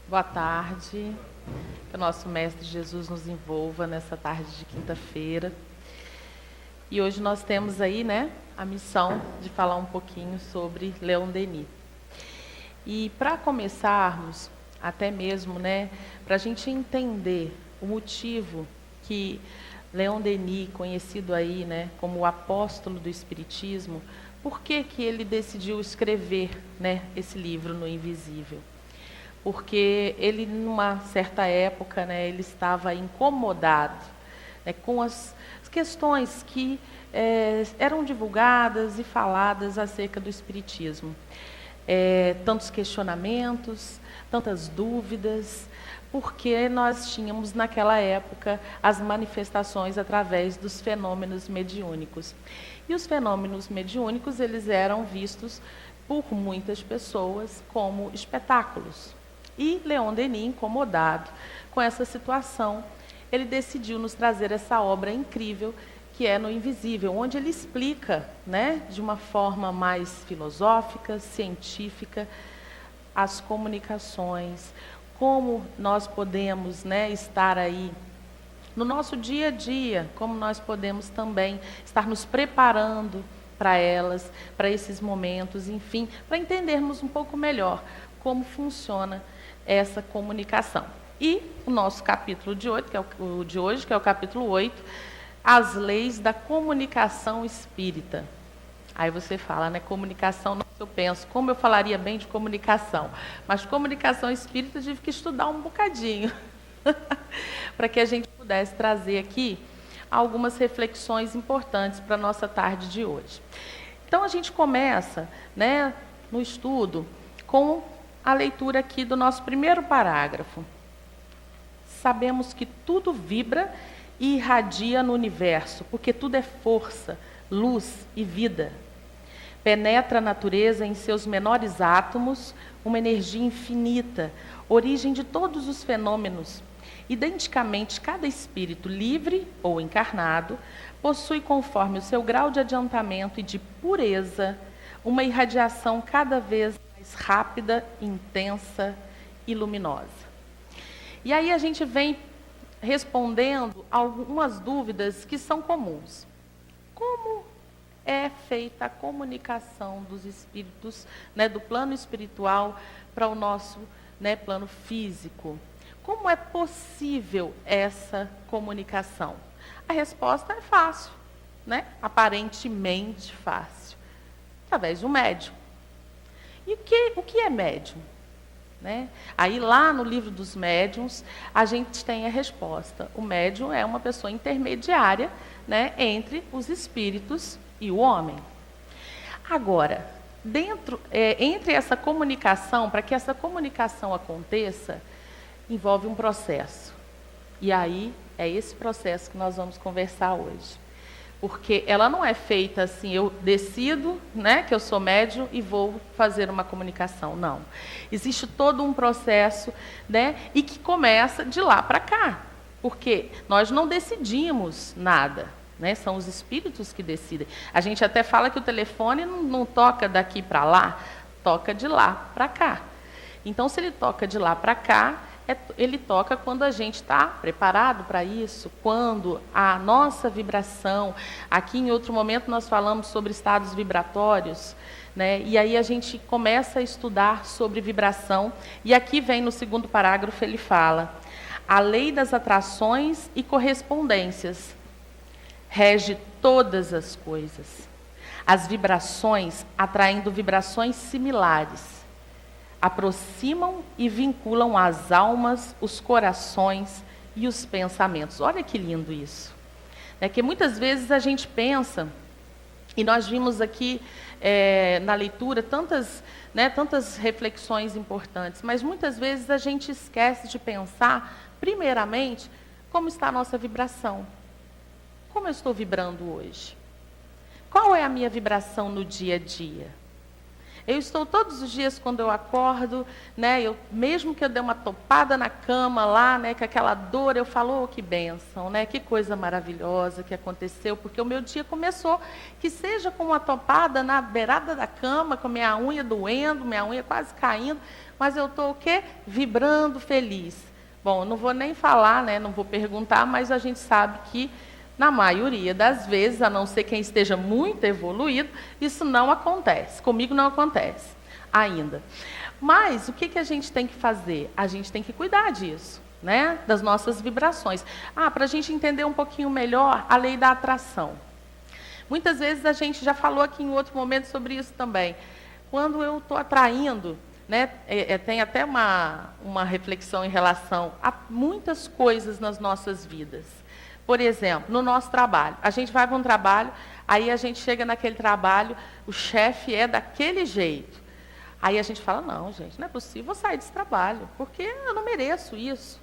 Boa tarde. Que o nosso Mestre Jesus nos envolva nessa tarde de quinta-feira. E hoje nós temos aí, a missão de falar um pouquinho sobre Leon Denis. E para começarmos, até mesmo, para a gente entender o motivo que Leon Denis, conhecido aí, como o apóstolo do Espiritismo, por que que ele decidiu escrever, esse livro No Invisível? Porque ele, numa certa época, ele estava incomodado com as questões que eram divulgadas e faladas acerca do Espiritismo. Tantos questionamentos, tantas dúvidas, porque nós tínhamos naquela época as manifestações através dos fenômenos mediúnicos. E os fenômenos mediúnicos, eles eram vistos por muitas pessoas como espetáculos. E Leon Denis, incomodado com essa situação, ele decidiu nos trazer essa obra incrível que é No Invisível, onde ele explica, de uma forma mais filosófica, científica, as comunicações, como nós podemos estar aí no nosso dia a dia, como nós podemos também estar nos preparando para elas, para esses momentos, enfim, para entendermos um pouco melhor como funciona essa comunicação. E o nosso capítulo de hoje, que é o capítulo 8, as leis da comunicação espírita. Aí você fala, comunicação, não, eu penso, como eu falaria bem de comunicação? Mas comunicação espírita eu tive que estudar um bocadinho, para que a gente pudesse trazer aqui algumas reflexões importantes para a nossa tarde de hoje. Então a gente começa, no estudo, com a leitura aqui do nosso primeiro parágrafo. Sabemos que tudo vibra e irradia no universo, porque tudo é força, luz e vida. Penetra a natureza em seus menores átomos, uma energia infinita, origem de todos os fenômenos. Identicamente, cada espírito, livre ou encarnado, possui, conforme o seu grau de adiantamento e de pureza, uma irradiação cada vez mais rápida, intensa e luminosa. E aí a gente vem respondendo algumas dúvidas que são comuns. Como é feita a comunicação dos espíritos, do plano espiritual para o nosso plano físico? Como é possível essa comunicação? A resposta é fácil, aparentemente fácil, através do médium. E o que é médium? Aí lá no livro dos médiuns, a gente tem a resposta. O médium é uma pessoa intermediária entre os espíritos e o homem. Agora, entre essa comunicação, para que essa comunicação aconteça, envolve um processo. E aí é esse processo que nós vamos conversar hoje. Porque ela não é feita assim, eu decido, que eu sou médium e vou fazer uma comunicação. Não. Existe todo um processo, e que começa de lá para cá. Porque nós não decidimos nada, são os espíritos que decidem. A gente até fala que o telefone não toca daqui para lá, toca de lá para cá. Então, se ele toca de lá para cá, ele toca quando a gente está preparado para isso, quando a nossa vibração, aqui em outro momento nós falamos sobre estados vibratórios, e aí a gente começa a estudar sobre vibração, e aqui vem no segundo parágrafo, ele fala: a lei das atrações e correspondências rege todas as coisas. As vibrações, atraindo vibrações similares, aproximam e vinculam as almas, os corações e os pensamentos. Olha que lindo isso. Que muitas vezes a gente pensa, e nós vimos aqui na leitura tantas reflexões importantes, mas muitas vezes a gente esquece de pensar, primeiramente, como está a nossa vibração. Como eu estou vibrando hoje? Qual é a minha vibração no dia a dia? Eu estou todos os dias quando eu acordo, né, mesmo que eu dê uma topada na cama lá, né, com aquela dor, eu falo, oh, que bênção, né, que coisa maravilhosa que aconteceu, porque o meu dia começou, que seja com uma topada na beirada da cama, com a minha unha doendo, minha unha quase caindo, mas eu estou o quê? Vibrando, feliz. Bom, não vou nem falar, né, não vou perguntar, mas a gente sabe que na maioria das vezes, a não ser quem esteja muito evoluído, isso não acontece. Comigo não acontece ainda. Mas o que a gente tem que fazer? A gente tem que cuidar disso, né? Das nossas vibrações. Para a gente entender um pouquinho melhor a lei da atração. Muitas vezes a gente já falou aqui em outro momento sobre isso também. Quando eu estou atraindo, né, tem até uma reflexão em relação a muitas coisas nas nossas vidas. Por exemplo, no nosso trabalho. A gente vai para um trabalho, aí a gente chega naquele trabalho, o chefe é daquele jeito. Aí a gente fala, não, gente, não é possível sair desse trabalho, porque eu não mereço isso.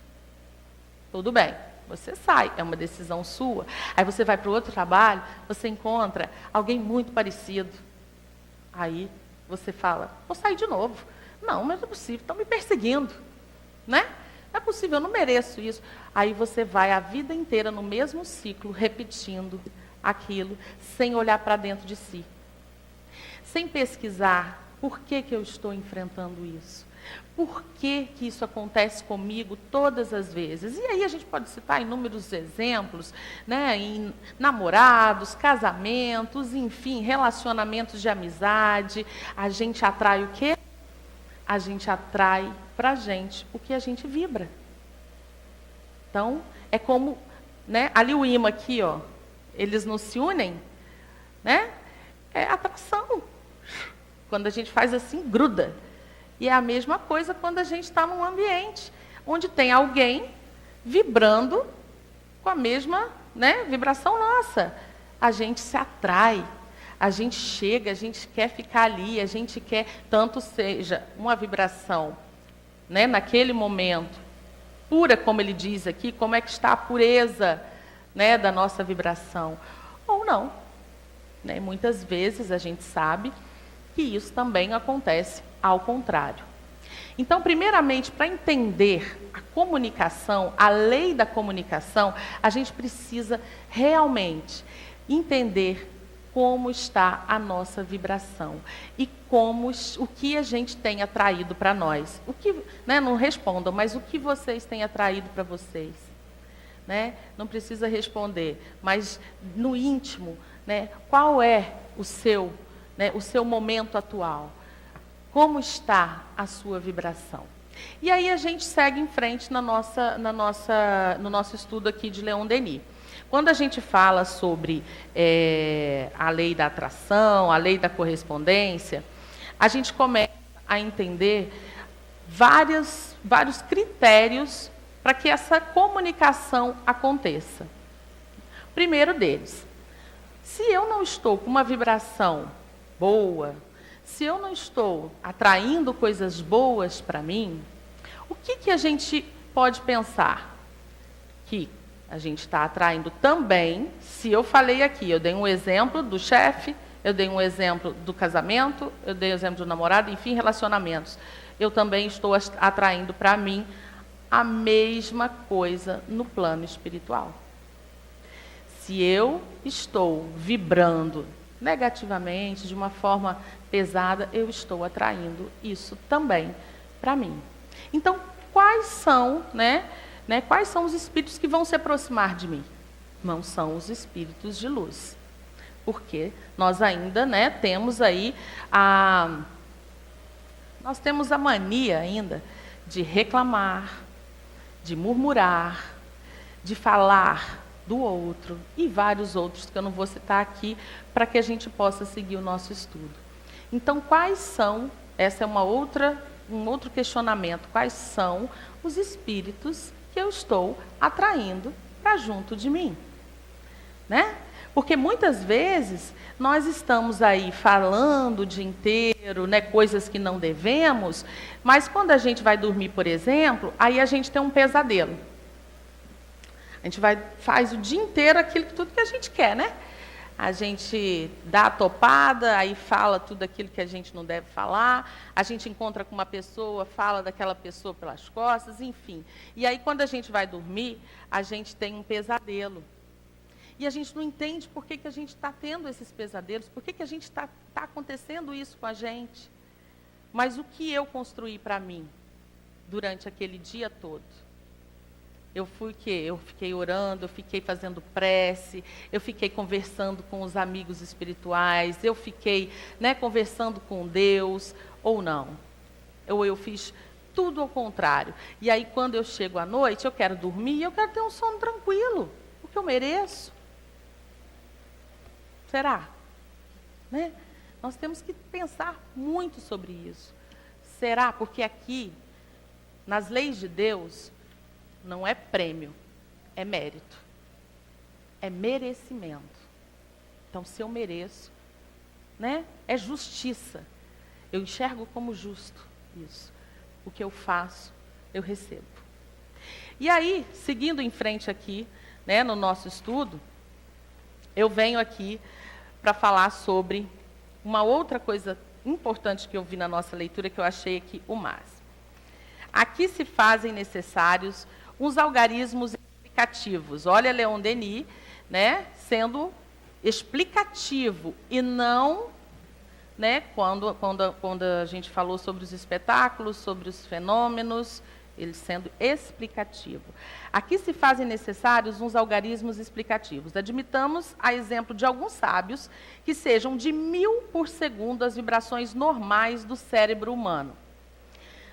Tudo bem, você sai, é uma decisão sua. Aí você vai para o outro trabalho, você encontra alguém muito parecido. Aí você fala, vou sair de novo. Não, mas não é possível, estão me perseguindo, né? Não é possível, eu não mereço isso. Aí você vai a vida inteira no mesmo ciclo, repetindo aquilo, sem olhar para dentro de si. Sem pesquisar por que eu estou enfrentando isso. Por que isso acontece comigo todas as vezes? E aí a gente pode citar inúmeros exemplos, né, em namorados, casamentos, enfim, relacionamentos de amizade. A gente atrai o quê? A gente atrai para a gente o que a gente vibra. Então, é como, né, ali o imã aqui, ó, eles não se unem, né? É atração. Quando a gente faz assim, gruda. E é a mesma coisa quando a gente está num ambiente onde tem alguém vibrando com a mesma, né, vibração nossa. A gente se atrai. A gente chega, a gente quer ficar ali, a gente quer, tanto seja uma vibração, né, naquele momento, pura, como ele diz aqui, como é que está a pureza, né, da nossa vibração, ou não. Né? Muitas vezes a gente sabe que isso também acontece ao contrário. Então, primeiramente, para entender a comunicação, a lei da comunicação, a gente precisa realmente entender como está a nossa vibração e o que a gente tem atraído para nós. O que, né, não respondam, mas o que vocês têm atraído para vocês? Né? Não precisa responder, mas no íntimo, né, qual é o seu momento atual? Como está a sua vibração? E aí a gente segue em frente no nosso estudo aqui de Leon Denis. Quando a gente fala sobre a lei da atração, a lei da correspondência, a gente começa a entender vários critérios para que essa comunicação aconteça. O primeiro deles, se eu não estou com uma vibração boa, se eu não estou atraindo coisas boas para mim, o que a gente pode pensar? Que a gente está atraindo também, se eu falei aqui, eu dei um exemplo do chefe, eu dei um exemplo do casamento, eu dei um exemplo do namorado, enfim, relacionamentos. Eu também estou atraindo para mim a mesma coisa no plano espiritual. Se eu estou vibrando negativamente, de uma forma pesada, eu estou atraindo isso também para mim. Então, quais são os espíritos que vão se aproximar de mim? Não são os espíritos de luz. Porque nós ainda, né, temos aí nós temos a mania ainda de reclamar, de murmurar, de falar do outro e vários outros que eu não vou citar aqui para que a gente possa seguir o nosso estudo. Então, quais são, essa é um outro questionamento, quais são os espíritos que eu estou atraindo para junto de mim? Né? Porque muitas vezes nós estamos aí falando o dia inteiro, né, coisas que não devemos, mas quando a gente vai dormir, por exemplo, aí a gente tem um pesadelo. A gente faz o dia inteiro tudo que a gente quer, né? a gente dá a topada, aí fala tudo aquilo que a gente não deve falar, a gente encontra com uma pessoa, fala daquela pessoa pelas costas, enfim. E aí, quando a gente vai dormir, a gente tem um pesadelo. E a gente não entende por que a gente está tendo esses pesadelos, por que a gente está acontecendo isso com a gente. Mas o que eu construí para mim durante aquele dia todo? Eu fiquei orando, eu fiquei fazendo prece, eu fiquei conversando com os amigos espirituais, eu fiquei, conversando com Deus, ou não? Ou eu fiz tudo ao contrário. E aí, quando eu chego à noite, eu quero dormir, eu quero ter um sono tranquilo, porque eu mereço. Será? Nós temos que pensar muito sobre isso. Será? Porque aqui, nas leis de Deus, não é prêmio, é mérito. É merecimento. Então, se eu mereço, é justiça. Eu enxergo como justo isso. O que eu faço, eu recebo. E aí, seguindo em frente aqui, no nosso estudo, eu venho aqui para falar sobre uma outra coisa importante que eu vi na nossa leitura, que eu achei aqui o máximo. Aqui se fazem necessários uns algarismos explicativos. Olha Leon Denis, sendo explicativo e não, quando a gente falou sobre os espetáculos, sobre os fenômenos, ele sendo explicativo. Aqui se fazem necessários uns algarismos explicativos. Admitamos, a exemplo de alguns sábios, que sejam de 1000 por segundo as vibrações normais do cérebro humano.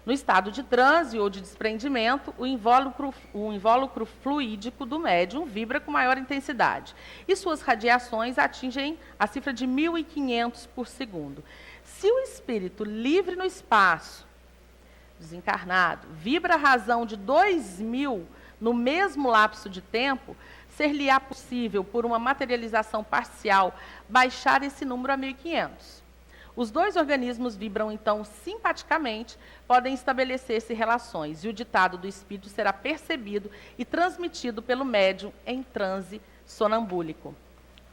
No estado de transe ou de desprendimento, o invólucro fluídico do médium vibra com maior intensidade e suas radiações atingem a cifra de 1500 por segundo. Se o espírito livre no espaço, desencarnado, vibra a razão de 2000 no mesmo lapso de tempo, ser-lhe-á possível, por uma materialização parcial, baixar esse número a 1500. Os dois organismos vibram, então, simpaticamente, podem estabelecer-se relações, e o ditado do espírito será percebido e transmitido pelo médium em transe sonambúlico.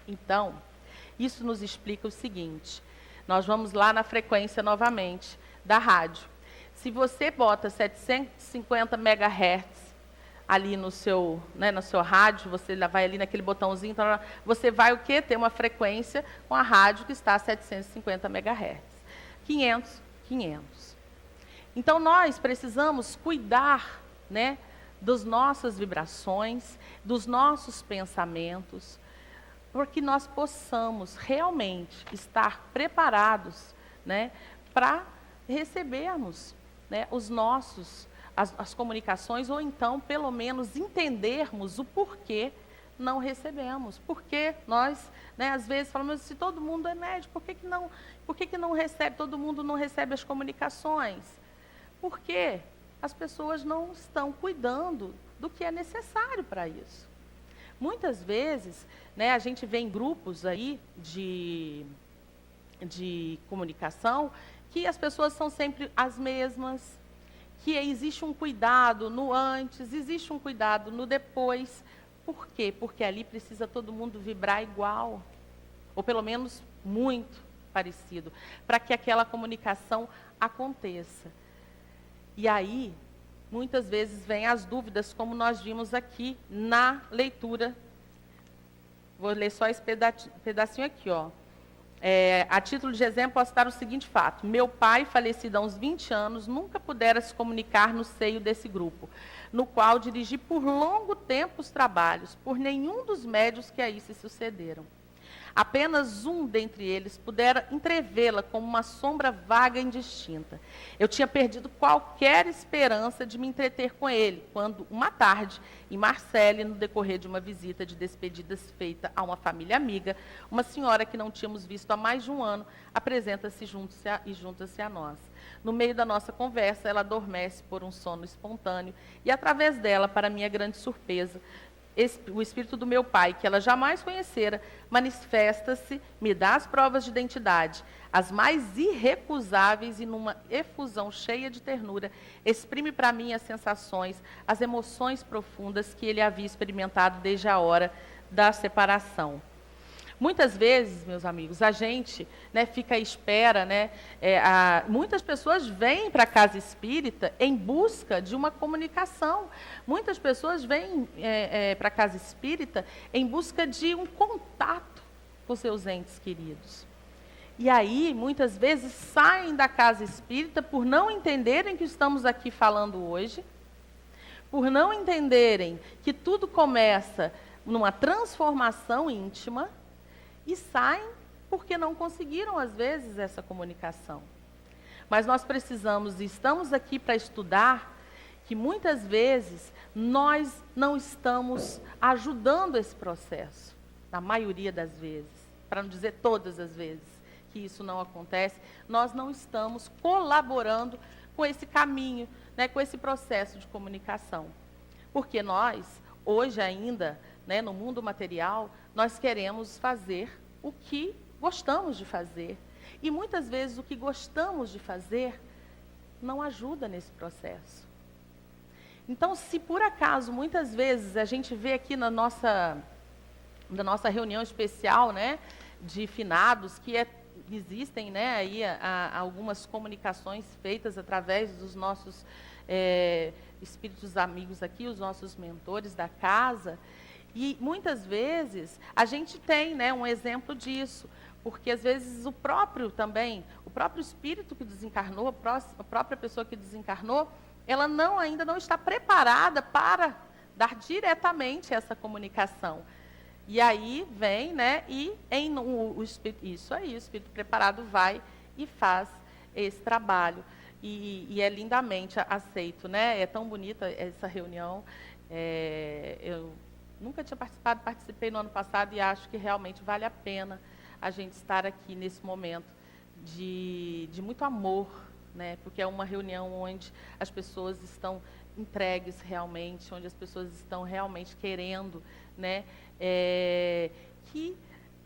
Então, isso nos explica o seguinte: nós vamos lá na frequência novamente da rádio. Se você bota 750 MHz ali no seu rádio, você vai ali naquele botãozinho, então você vai o quê? Ter uma frequência com a rádio que está a 750 MHz. 500, 500. Então, nós precisamos cuidar, das nossas vibrações, dos nossos pensamentos, para que nós possamos realmente estar preparados, para recebermos, as comunicações, ou então, pelo menos, entendermos o porquê não recebemos. Porque nós, às vezes, falamos, se todo mundo é médium, por que não recebe, todo mundo não recebe as comunicações? Porque as pessoas não estão cuidando do que é necessário para isso. Muitas vezes, a gente vê em grupos aí de comunicação que as pessoas são sempre as mesmas, que existe um cuidado no antes, existe um cuidado no depois. Por quê? Porque ali precisa todo mundo vibrar igual, ou pelo menos muito parecido, para que aquela comunicação aconteça. E aí, muitas vezes, vêm as dúvidas, como nós vimos aqui na leitura. Vou ler só esse pedacinho aqui, ó. A título de exemplo, posso citar o seguinte fato: meu pai, falecido há uns 20 anos, nunca pudera se comunicar no seio desse grupo, no qual dirigi por longo tempo os trabalhos, por nenhum dos médios que aí se sucederam. Apenas um dentre eles pudera entrevê-la como uma sombra vaga e indistinta. Eu tinha perdido qualquer esperança de me entreter com ele, quando, uma tarde, em Marselha, no decorrer de uma visita de despedidas feita a uma família amiga, uma senhora que não tínhamos visto há mais de um ano, apresenta-se e junta-se a nós. No meio da nossa conversa, ela adormece por um sono espontâneo e, através dela, para minha grande surpresa, o espírito do meu pai, que ela jamais conhecera, manifesta-se, me dá as provas de identidade, as mais irrecusáveis, e numa efusão cheia de ternura, exprime para mim as sensações, as emoções profundas que ele havia experimentado desde a hora da separação. Muitas vezes, meus amigos, a gente, né, fica à espera, né, muitas pessoas vêm para a casa espírita em busca de uma comunicação. Muitas pessoas vêm para a casa espírita em busca de um contato com seus entes queridos. E aí, muitas vezes, saem da casa espírita por não entenderem que estamos aqui falando hoje, por não entenderem que tudo começa numa transformação íntima, e saem porque não conseguiram, às vezes, essa comunicação. Mas nós precisamos, e estamos aqui para estudar, que muitas vezes nós não estamos ajudando esse processo, na maioria das vezes, para não dizer todas as vezes que isso não acontece, nós não estamos colaborando com esse caminho, né, com esse processo de comunicação. Porque nós, hoje ainda, né, no mundo material, nós queremos fazer o que gostamos de fazer. E muitas vezes o que gostamos de fazer não ajuda nesse processo. Então, se por acaso, muitas vezes, a gente vê aqui na nossa reunião especial, né, de finados, que existem, né, aí algumas comunicações feitas através dos nossos espíritos amigos aqui, os nossos mentores da casa, e muitas vezes a gente tem, né, um exemplo disso, porque às vezes o próprio espírito que desencarnou, a própria pessoa que desencarnou, ela ainda não está preparada para dar diretamente essa comunicação. E aí vem, né, e o espírito preparado vai e faz esse trabalho. E é lindamente aceito, né? É tão bonita essa reunião. Eu nunca tinha participei no ano passado e acho que realmente vale a pena a gente estar aqui nesse momento de muito amor, né? Porque é uma reunião onde as pessoas estão entregues realmente, onde as pessoas estão realmente querendo, né, que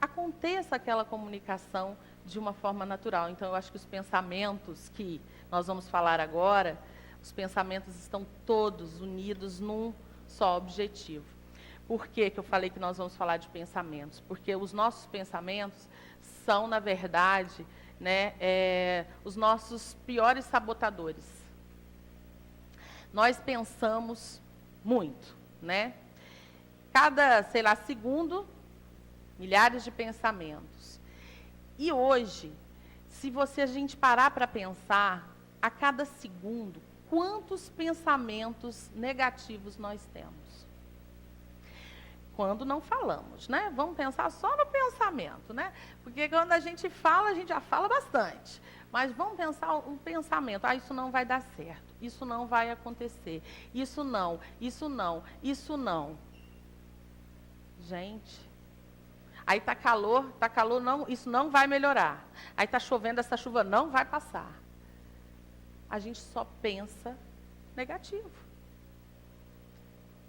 aconteça aquela comunicação de uma forma natural. Então, eu acho que os pensamentos que nós vamos falar agora, os pensamentos estão todos unidos num só objetivo. Por que eu falei que nós vamos falar de pensamentos? Porque os nossos pensamentos são, na verdade, né, os nossos piores sabotadores. Nós pensamos muito, né? Cada, segundo, milhares de pensamentos. E hoje, se a gente parar para pensar, a cada segundo, quantos pensamentos negativos nós temos? Quando não falamos, né? Vamos pensar só no pensamento, né? Porque quando a gente fala, a gente já fala bastante. Mas vamos pensar um pensamento. Isso não vai dar certo. Isso não vai acontecer. Isso não, isso não, isso não. Gente, aí está calor, não, isso não vai melhorar. Aí está chovendo, essa chuva não vai passar. A gente só pensa negativo.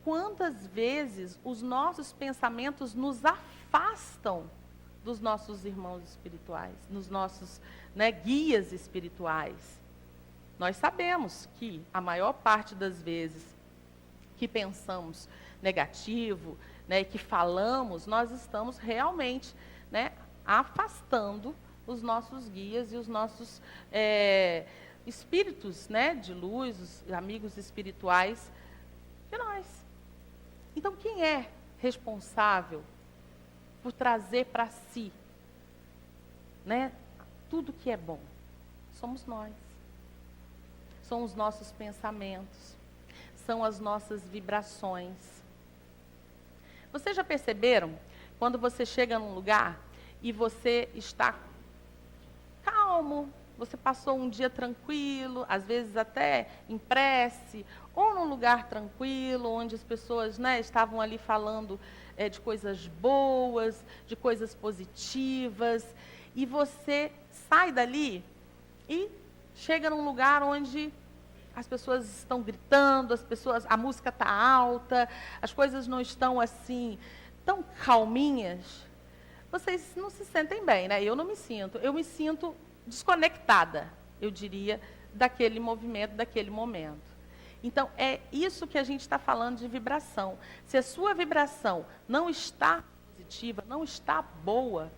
Quantas vezes os nossos pensamentos nos afastam dos nossos irmãos espirituais, dos nossos, né, guias espirituais? Nós sabemos que a maior parte das vezes que pensamos negativo, né, que falamos, nós estamos realmente, né, afastando os nossos guias e os nossos espíritos, né, de luz, os amigos espirituais de nós. Então, quem é responsável por trazer para si, né, tudo que é bom? Somos nós. São os nossos pensamentos, são as nossas vibrações. Vocês já perceberam, quando você chega num lugar e você está calmo, você passou um dia tranquilo, às vezes até em prece, ou num lugar tranquilo, onde as pessoas, né, estavam ali falando de coisas boas, de coisas positivas, e você sai dali e chega num lugar onde as pessoas estão gritando, a música está alta, as coisas não estão assim tão calminhas. Vocês não se sentem bem, né? Eu não me sinto. Eu me sinto desconectada, eu diria, daquele movimento, daquele momento. Então, é isso que a gente está falando de vibração. Se a sua vibração não está positiva, não está boa,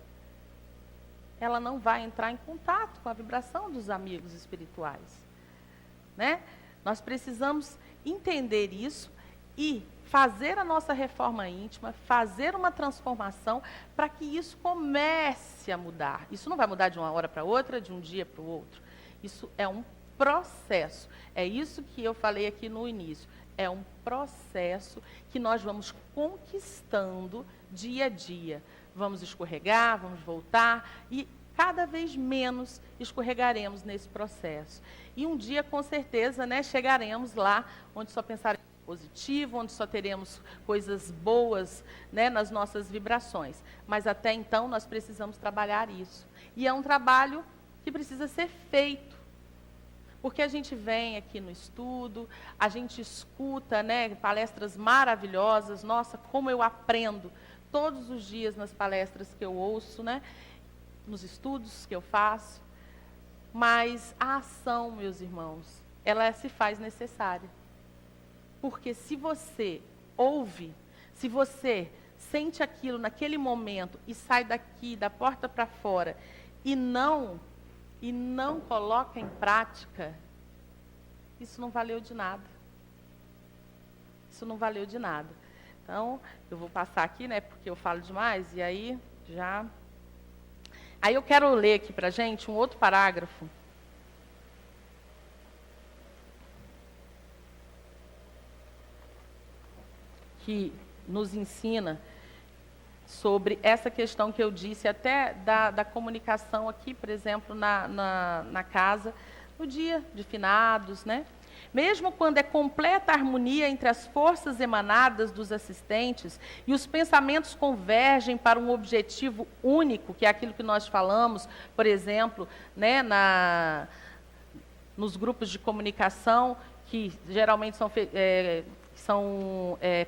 ela não vai entrar em contato com a vibração dos amigos espirituais, né? Nós precisamos entender isso e fazer a nossa reforma íntima, fazer uma transformação para que isso comece a mudar. Isso não vai mudar de uma hora para outra, de um dia para o outro. Isso é um processo. É isso que eu falei aqui no início. É um processo que nós vamos conquistando dia a dia. Vamos escorregar, vamos voltar e cada vez menos escorregaremos nesse processo. E um dia, com certeza, né, chegaremos lá onde só pensaremos positivo, onde só teremos coisas boas, né, nas nossas vibrações. Mas até então nós precisamos trabalhar isso. E é um trabalho que precisa ser feito. Porque a gente vem aqui no estudo, a gente escuta, né, palestras maravilhosas. Nossa, como eu aprendo todos os dias nas palestras que eu ouço, né, nos estudos que eu faço. Mas a ação, meus irmãos, ela se faz necessária. Porque se você ouve, se você sente aquilo naquele momento e sai daqui, da porta para fora, e não coloca em prática, isso não valeu de nada. Isso não valeu de nada. Então, eu vou passar aqui, né, porque eu falo demais, e aí já... Aí eu quero ler aqui para a gente um outro parágrafo, que nos ensina sobre essa questão que eu disse, até da comunicação aqui, por exemplo, na casa, no dia de finados, né? Mesmo quando é completa a harmonia entre as forças emanadas dos assistentes e os pensamentos convergem para um objetivo único, que é aquilo que nós falamos, por exemplo, né, nos grupos de comunicação, que geralmente são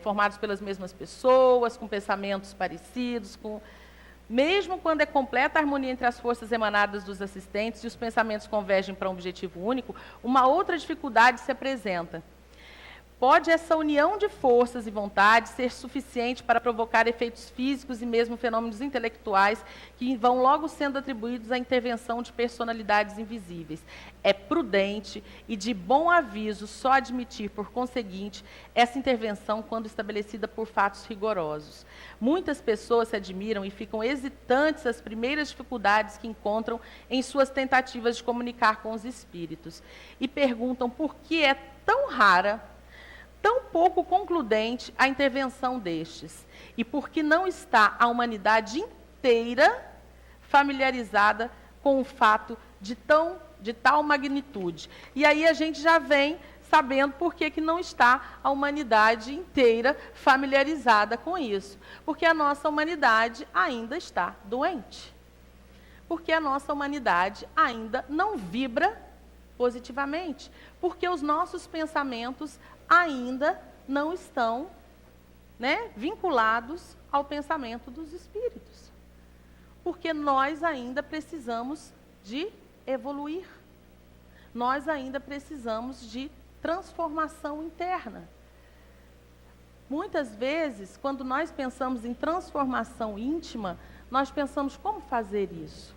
formados pelas mesmas pessoas, com pensamentos parecidos, mesmo quando é completa a harmonia entre as forças emanadas dos assistentes e os pensamentos convergem para um objetivo único, uma outra dificuldade se apresenta. Pode essa união de forças e vontades ser suficiente para provocar efeitos físicos e mesmo fenômenos intelectuais que vão logo sendo atribuídos à intervenção de personalidades invisíveis. É prudente e de bom aviso só admitir, por conseguinte, essa intervenção quando estabelecida por fatos rigorosos. Muitas pessoas se admiram e ficam hesitantes às primeiras dificuldades que encontram em suas tentativas de comunicar com os espíritos e perguntam por que é tão rara, tão pouco concludente a intervenção destes, e porque não está a humanidade inteira familiarizada com o fato de tal magnitude. E aí a gente já vem sabendo por que não está a humanidade inteira familiarizada com isso. Porque a nossa humanidade ainda está doente. Porque a nossa humanidade ainda não vibra positivamente. Porque os nossos pensamentos ainda não estão, né, vinculados ao pensamento dos espíritos. Porque nós ainda precisamos de evoluir. Nós ainda precisamos de transformação interna. Muitas vezes, quando nós pensamos em transformação íntima, nós pensamos como fazer isso.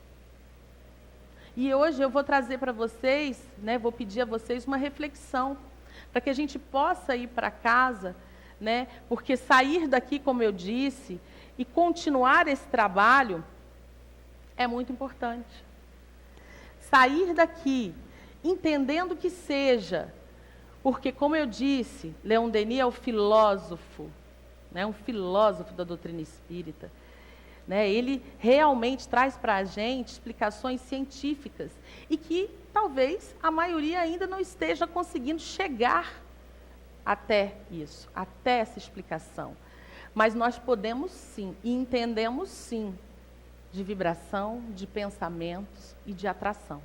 E hoje eu vou trazer para vocês, né, vou pedir a vocês uma reflexão, para que a gente possa ir para casa, né, porque sair daqui, como eu disse, e continuar esse trabalho é muito importante. Sair daqui entendendo que seja, porque, como eu disse, Leon Denis é o filósofo, né, um filósofo da doutrina espírita. Né, ele realmente traz para a gente explicações científicas e que talvez a maioria ainda não esteja conseguindo chegar até isso, até essa explicação. Mas nós podemos sim, e entendemos sim, de vibração, de pensamentos e de atração.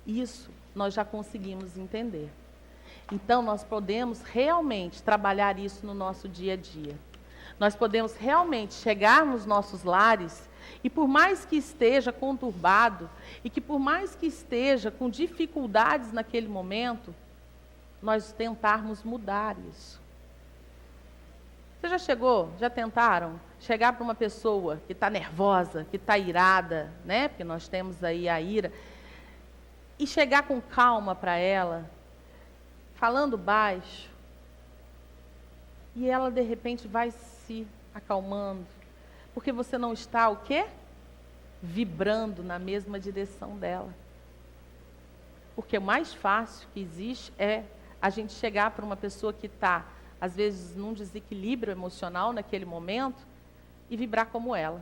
Isso nós já conseguimos entender. Então nós podemos realmente trabalhar isso no nosso dia a dia. Nós podemos realmente chegar nos nossos lares e, por mais que esteja conturbado e que por mais que esteja com dificuldades naquele momento, nós tentarmos mudar isso. Você já chegou? Já tentaram chegar para uma pessoa que está nervosa, que está irada, né? Porque nós temos aí a ira, e chegar com calma para ela, falando baixo, e ela de repente vai se acalmando, porque você não está o quê? Vibrando na mesma direção dela. Porque o mais fácil que existe é a gente chegar para uma pessoa que está, às vezes, num desequilíbrio emocional naquele momento, e vibrar como ela,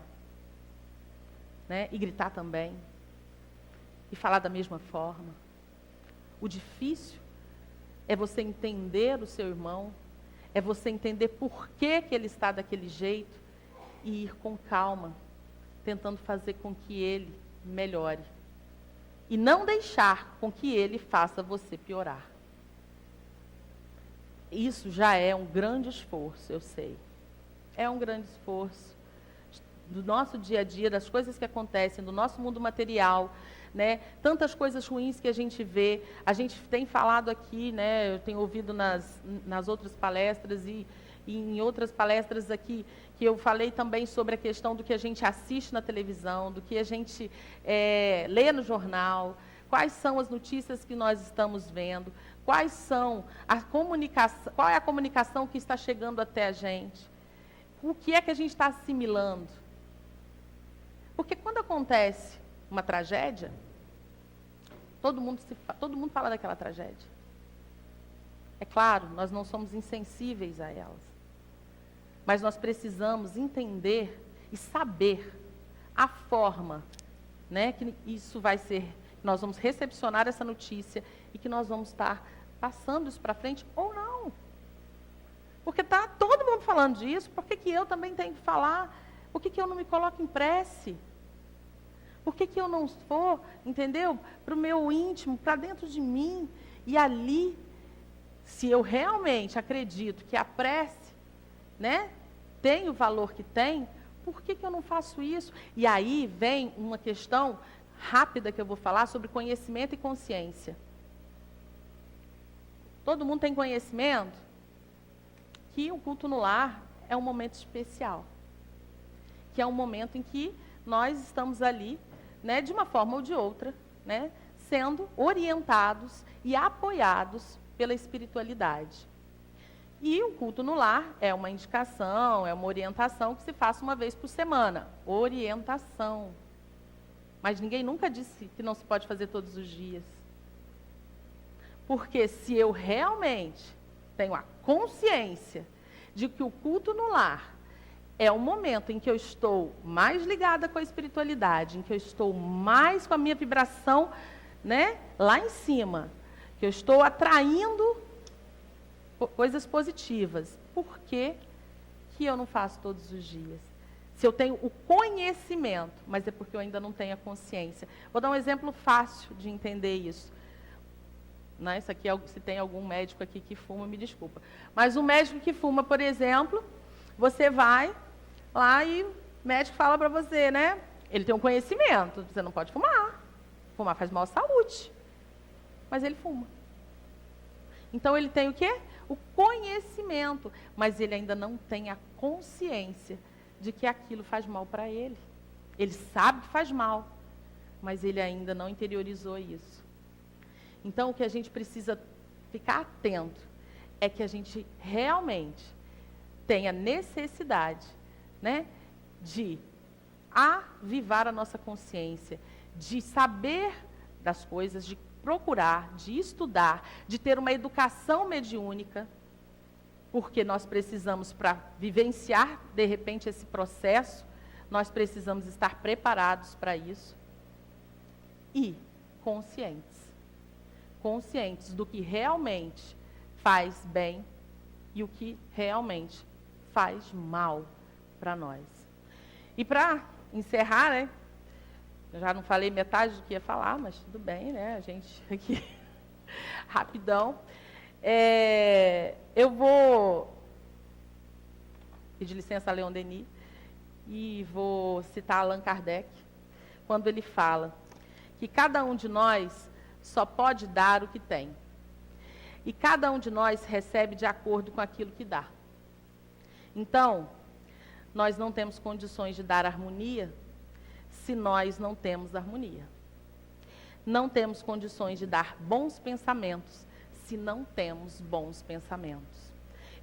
né? E gritar também, e falar da mesma forma. O difícil é você entender o seu irmão, é você entender por que ele está daquele jeito, e ir com calma, tentando fazer com que ele melhore. E não deixar com que ele faça você piorar. Isso já é um grande esforço, eu sei. É um grande esforço do nosso dia a dia, das coisas que acontecem, do nosso mundo material, né? Tantas coisas ruins que a gente vê. A gente tem falado aqui, né? Eu tenho ouvido nas outras palestras e em outras palestras aqui, que eu falei também sobre a questão do que a gente assiste na televisão, do que a gente lê no jornal, quais são as notícias que nós estamos vendo, qual é a comunicação que está chegando até a gente, o que é que a gente está assimilando. Porque quando acontece uma tragédia, todo mundo fala daquela tragédia. É claro, nós não somos insensíveis a elas. Mas nós precisamos entender e saber a forma, né, que isso vai ser, nós vamos recepcionar essa notícia e que nós vamos estar passando isso para frente ou não. Porque está todo mundo falando disso, por que eu também tenho que falar? Por que eu não me coloco em prece? Por que eu não for, entendeu? Para o meu íntimo, para dentro de mim. E ali, se eu realmente acredito que a prece, né, tem o valor que tem, por que eu não faço isso? E aí vem uma questão rápida que eu vou falar sobre conhecimento e consciência. Todo mundo tem conhecimento que o culto no lar é um momento especial. Que é um momento em que nós estamos ali, né, de uma forma ou de outra, né, sendo orientados e apoiados pela espiritualidade. E o culto no lar é uma indicação, é uma orientação que se faça uma vez por semana. Orientação. Mas ninguém nunca disse que não se pode fazer todos os dias. Porque se eu realmente tenho a consciência de que o culto no lar é um momento em que eu estou mais ligada com a espiritualidade, em que eu estou mais com a minha vibração, né, lá em cima, que eu estou atraindo coisas positivas. Por que eu não faço todos os dias? Se eu tenho o conhecimento, mas é porque eu ainda não tenho a consciência. Vou dar um exemplo fácil de entender isso. Não, isso aqui, se tem algum médico aqui que fuma, me desculpa. Mas um médico que fuma, por exemplo, você vai lá e o médico fala para você, né? Ele tem um conhecimento, você não pode fumar. Fumar faz mal à saúde. Mas ele fuma. Então ele tem o quê? O conhecimento, mas ele ainda não tem a consciência de que aquilo faz mal para ele. Ele sabe que faz mal, mas ele ainda não interiorizou isso. Então o que a gente precisa ficar atento é que a gente realmente tenha necessidade, né, de avivar a nossa consciência, de saber das coisas, de procurar, de estudar, de ter uma educação mediúnica, porque nós precisamos, para vivenciar, de repente, esse processo, nós precisamos estar preparados para isso e conscientes do que realmente faz bem e o que realmente faz mal para nós. E para encerrar, né? Eu já não falei metade do que ia falar, mas tudo bem, né? A gente aqui, rapidão. Eu vou pedir licença a Leon Denis e vou citar Allan Kardec, quando ele fala que cada um de nós só pode dar o que tem. E cada um de nós recebe de acordo com aquilo que dá. Então, nós não temos condições de dar harmonia se nós não temos harmonia. Não temos condições de dar bons pensamentos se não temos bons pensamentos.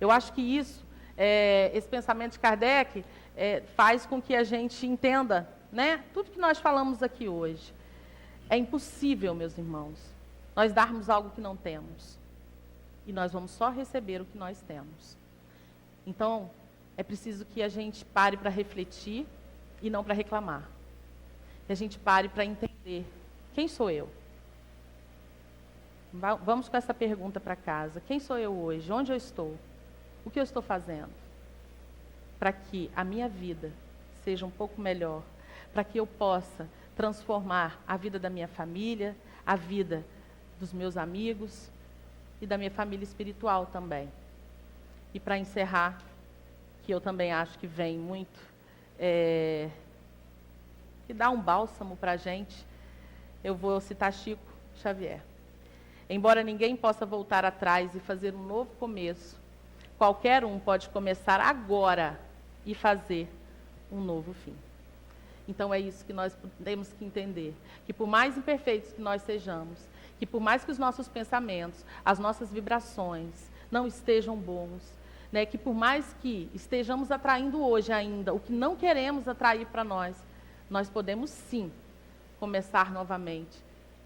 Eu acho que esse pensamento de Kardec faz com que a gente entenda, né, tudo que nós falamos aqui hoje. É impossível, meus irmãos, nós darmos algo que não temos. E nós vamos só receber o que nós temos. Então, é preciso que a gente pare para refletir e não para reclamar. Que a gente pare para entender quem sou eu. Vamos com essa pergunta para casa. Quem sou eu hoje? Onde eu estou? O que eu estou fazendo? Para que a minha vida seja um pouco melhor. Para que eu possa transformar a vida da minha família, a vida dos meus amigos e da minha família espiritual também. E para encerrar, que eu também acho que vem muito, e dá um bálsamo para a gente, eu vou citar Chico Xavier. Embora ninguém possa voltar atrás e fazer um novo começo, qualquer um pode começar agora e fazer um novo fim. Então é isso que nós temos que entender, que por mais imperfeitos que nós sejamos, que por mais que os nossos pensamentos, as nossas vibrações não estejam bons, né, que por mais que estejamos atraindo hoje ainda o que não queremos atrair para nós, nós podemos sim começar novamente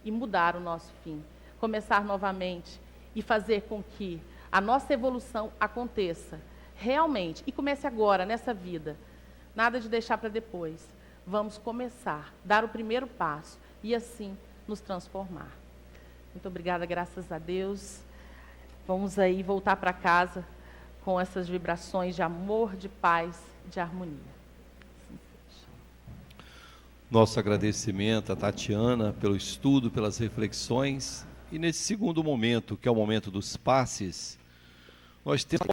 e mudar o nosso fim, começar novamente e fazer com que a nossa evolução aconteça realmente e comece agora nessa vida, nada de deixar para depois. Vamos começar, dar o primeiro passo e assim nos transformar. Muito obrigada, graças a Deus. Vamos aí voltar para casa com essas vibrações de amor, de paz, de harmonia. Assim seja. Nosso agradecimento a Tatiana pelo estudo, pelas reflexões. E nesse segundo momento, que é o momento dos passes, nós temos